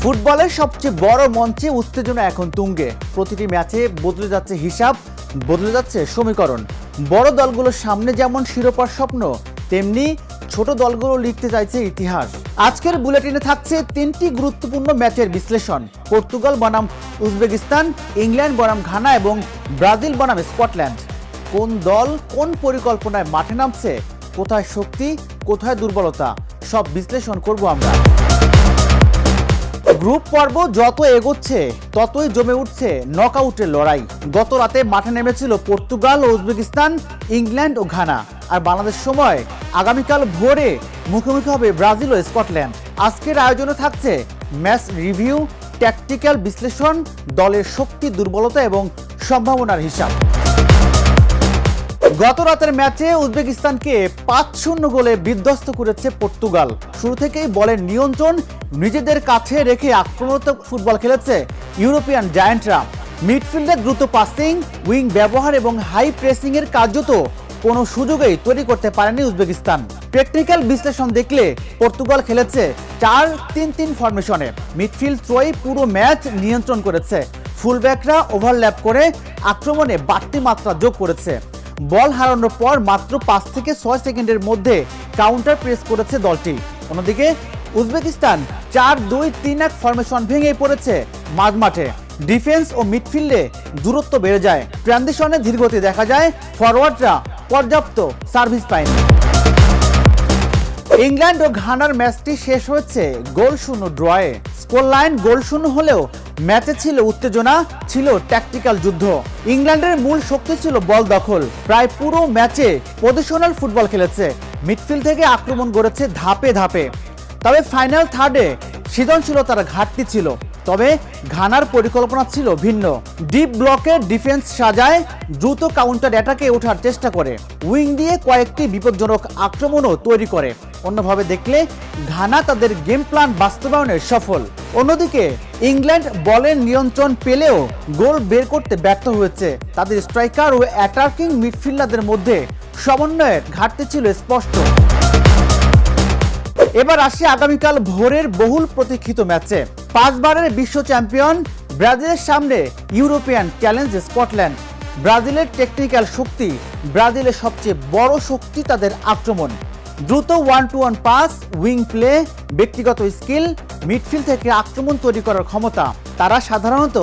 ফুটবলের সবচেয়ে বড় মঞ্চে উত্তেজনা এখন তুঙ্গে। প্রতিটি ম্যাচে বদলে যাচ্ছে হিসাব, বদলে যাচ্ছে সমীকরণ। বড় দলগুলোর সামনে যেমন শিরোপার স্বপ্ন, তেমনি ছোট দলগুলো লিখতে চাইছে ইতিহাস। আজকের বুলেটিনে থাকছে 3টি গুরুত্বপূর্ণ ম্যাচের বিশ্লেষণ। পর্তুগাল বনাম উজবেকিস্তান, ইংল্যান্ড বনাম ঘানা এবং ব্রাজিল বনাম স্কটল্যান্ড। কোন দল কোন পরিকল্পনায় মাঠে নামছে, কোথায় শক্তি কোথায় দুর্বলতা, সব বিশ্লেষণ করব আমরা। গ্রুপ পর্ব যত এগোচ্ছে ততই জমে উঠছে নকআউটের লড়াই। গত রাতে মাঠে নেমেছিল পর্তুগাল ও উজবেকিস্তান, ইংল্যান্ড ও ঘানা। আর বাংলাদেশ সময় আগামীকাল ভোরে মুখোমুখি হবে ব্রাজিল ও স্কটল্যান্ড। আজকের আয়োজনে থাকছে ম্যাচ রিভিউ, ট্যাকটিক্যাল বিশ্লেষণ, দলের শক্তি দুর্বলতা এবং সম্ভাবনার হিসাব। গত রাতের ম্যাচে উজবেকিস্তানকে 5-0 গোলে বিধ্বস্ত করেছে পর্তুগাল। শুরু থেকেই বলের নিয়ন্ত্রণ নিজেদের কাছে রেখে আক্রমণাত্মক ফুটবল খেলেছে ইউরোপিয়ান জায়ান্টরা। মিডফিল্ডে দ্রুত পাসিং, উইং ব্যবহার এবং হাই প্রেসিং এর কার্যত কোনো সুযোগই তৈরি করতে পারেনি উজবেকিস্তান। টেকনিক্যাল বিশ্লেষণ দেখলে পর্তুগাল খেলেছে 4-3-3 ফরমেশনে। মিডফিল্ড ত্রয়ী পুরো ম্যাচ নিয়ন্ত্রণ করেছে। ফুলব্যাকরা ওভারল্যাপ করে আক্রমণে বাড়তি মাত্রা যোগ করেছে। বল হারানোর পর মাত্র 5 থেকে 6 সেকেন্ডের মধ্যে কাউন্টার প্রেস করেছে দলটি। অন্যদিকে উজবেকিস্তান 4-2-3-1 ফরমেশন ভেঙে পড়েছে মাঝমাঠে। ডিফেন্স ও মিডফিল্ডে দূরত্ব বেড়ে যায়। ট্রানজিশনে ধীরগতি দেখা যায়, ফরওয়ার্ডরা পর্যাপ্ত সার্ভিস পায়নি। ইংল্যান্ড ও ঘানার ম্যাচটি শেষ হয়েছে গোলশূন্য ড্রয়ে। স্কোর লাইন গোলশূন্য হলেও ম্যাচে ছিল উত্তেজনা, ছিল ট্যাকটিক্যাল যুদ্ধ। ইংল্যান্ডের মূল শক্তি ছিল বল দখল। প্রায় পুরো ম্যাচে পজিশনাল ফুটবল খেলেছে, মিডফিল্ড থেকে আক্রমণ গড়েছে ধাপে ধাপে। তবে ফাইনাল থার্ডে সৃজনশীলতার ঘাটতি ছিল। তবে ঘানার পরিকল্পনা ছিল ভিন্ন। ডিপ ব্লকে ডিফেন্স সাজায়, দ্রুত কাউন্টার অ্যাটাকে ওঠার চেষ্টা করে, উইং দিয়ে কয়েকটি বিপজ্জনক আক্রমণও তৈরি করে। অন্যভাবে দেখলে ঘানা তাদের গেম প্ল্যান বাস্তবায়নে সফল। অন্যদিকে ইংল্যান্ড বলের নিয়ন্ত্রণ পেলেও গোল বের করতে ব্যর্থ হয়েছে। তাদের স্ট্রাইকার ও অ্যাটাকিং মিডফিল্ডারদের মধ্যে সমন্বয়ের ঘাটতি ছিল স্পষ্ট। এবার আসি আগামীকাল ভোরের বহুল প্রতীক্ষিত ম্যাচে। 5 বারের বিশ্ব চ্যাম্পিয়ন ব্রাজিলের সামনে ইউরোপিয়ান চ্যালেঞ্জ স্কটল্যান্ড। ব্রাজিলের টেকনিক্যাল শক্তি, ব্রাজিলের সবচেয়ে বড় শক্তি তাদের আক্রমণ। দ্রুত 1-to-1 পাস, উইং প্লে, ব্যক্তিগত স্কিল, মিডফিল্ড থেকে আক্রমণ তৈরি করার ক্ষমতা। তারা সাধারণত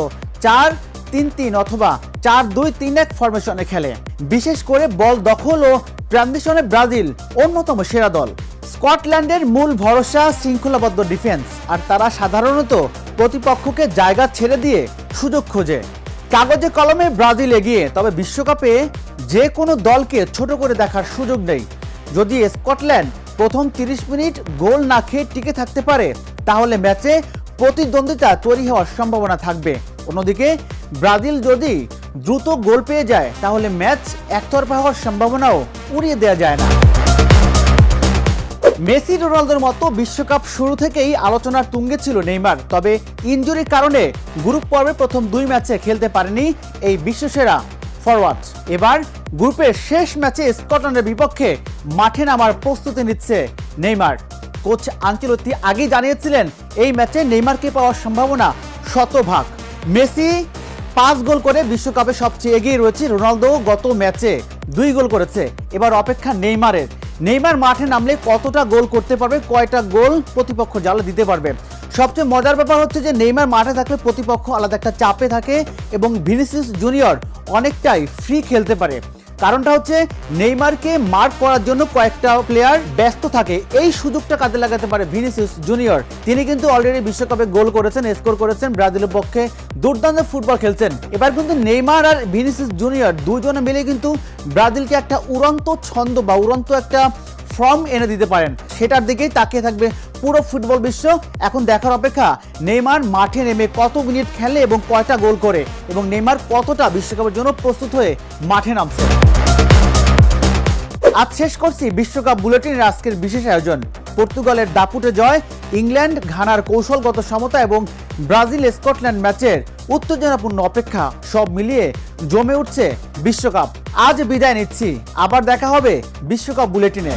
4-3-3 অথবা 4-2-3-1 ফরমেশনে খেলে। বিশেষ করে বল দখল ও ট্রানজিশনে ব্রাজিল অন্যতম সেরা দল। স্কটল্যান্ডের মূল ভরসা শৃঙ্খলাবদ্ধ ডিফেন্স, আর তারা সাধারণত প্রতিপক্ষকে জায়গা ছেড়ে দিয়ে সুযোগ খোঁজে। কাগজে কলমে ব্রাজিল এগিয়ে, তবে বিশ্বকাপে যে কোনো দলকে ছোট করে দেখার সুযোগ নেই। যদি স্কটল্যান্ড প্রথম 30 মিনিট গোল না খেয়ে টিকে থাকতে পারে, তাহলে ম্যাচে প্রতিদ্বন্দ্বিতা তৈরি হওয়ার সম্ভাবনা থাকবে। অন্যদিকে ব্রাজিল যদি দ্রুত গোল পেয়ে যায়, তাহলে ম্যাচ একতরফা হওয়ার সম্ভাবনাও উড়িয়ে দেওয়া যায় না। মেসি রোনালদোর মতো বিশ্বকাপ শুরু থেকেই আলোচনার তুঙ্গে ছিল নেইমার। তবে ইনজুরির কারণে গ্রুপ পর্বে প্রথম 2 ম্যাচে খেলতে পারেনি এই বিশ্বসেরা ফরওয়ার্ড। এবার গ্রুপের শেষ ম্যাচে স্কটল্যান্ডের বিপক্ষে মাঠে নামার প্রস্তুতি নিচ্ছে নেইমার। কোচ আনচেলত্তি আগেই জানিয়েছিলেন এই ম্যাচে নেইমারকে পাওয়ার সম্ভাবনা শতভাগ। মেসি 5 গোল করে বিশ্বকাপে সবচেয়ে এগিয়ে রয়েছে। রোনালদো গত ম্যাচে 2 গোল করেছে। এবার অপেক্ষা নেইমারের। নেইমার মাঠে নামলে কতটা গোল করতে পারবে, কয়টা গোল প্রতিপক্ষ জালে দিতে পারবে। সবচেয়ে মজার ব্যাপার হচ্ছে যে নেইমার মাঠে থাকলে প্রতিপক্ষ আলাদা একটা চাপে থাকে এবং ভিনিসিয়াস জুনিয়র অনেকটাই ফ্রি খেলতে পারে। কারণটা হচ্ছে নেইমারকে মার্ক করার জন্য কয়েকটা প্লেয়ার ব্যস্ত থাকে। এই সুযোগটা কাজে লাগাতে পারে ভিনিসিয়াস জুনিয়র। তিনি কিন্তু অলরেডি বিশ্বকাপে গোল করেছেন, স্কোর করেছেন, ব্রাজিলের পক্ষে দুর্দান্ত ফুটবল খেলছেন। এবার কিন্তু নেইমার আর ভিনিসিয়াস জুনিয়র দুজনে মিলে কিন্তু ব্রাজিলকে একটা উড়ন্ত ছন্দ বা উড়ন্ত একটা ফর্ম এনে দিতে পারেন। সেটার দিকেই তাকিয়ে থাকবে পুরো ফুটবল বিশ্ব। এখন দেখার অপেক্ষা নেইমার মাঠে নেমে কত মিনিট খেলে এবং কয়টা গোল করে, এবং নেইমার কতটা বিশ্বকাপের জন্য প্রস্তুত হয়ে মাঠে নামছে। আজ শেষ করছি বিশ্বকাপ বুলেটিনের আজকের বিশেষ আয়োজন। পর্তুগালের দাপুটে জয়, ইংল্যান্ড ঘানার কৌশলগত সমতা এবং ব্রাজিল স্কটল্যান্ড ম্যাচের উত্তেজনাপূর্ণ অপেক্ষা, সব মিলিয়ে জমে উঠছে বিশ্বকাপ। আজ বিদায় নিচ্ছি, আবার দেখা হবে বিশ্বকাপ বুলেটিনে।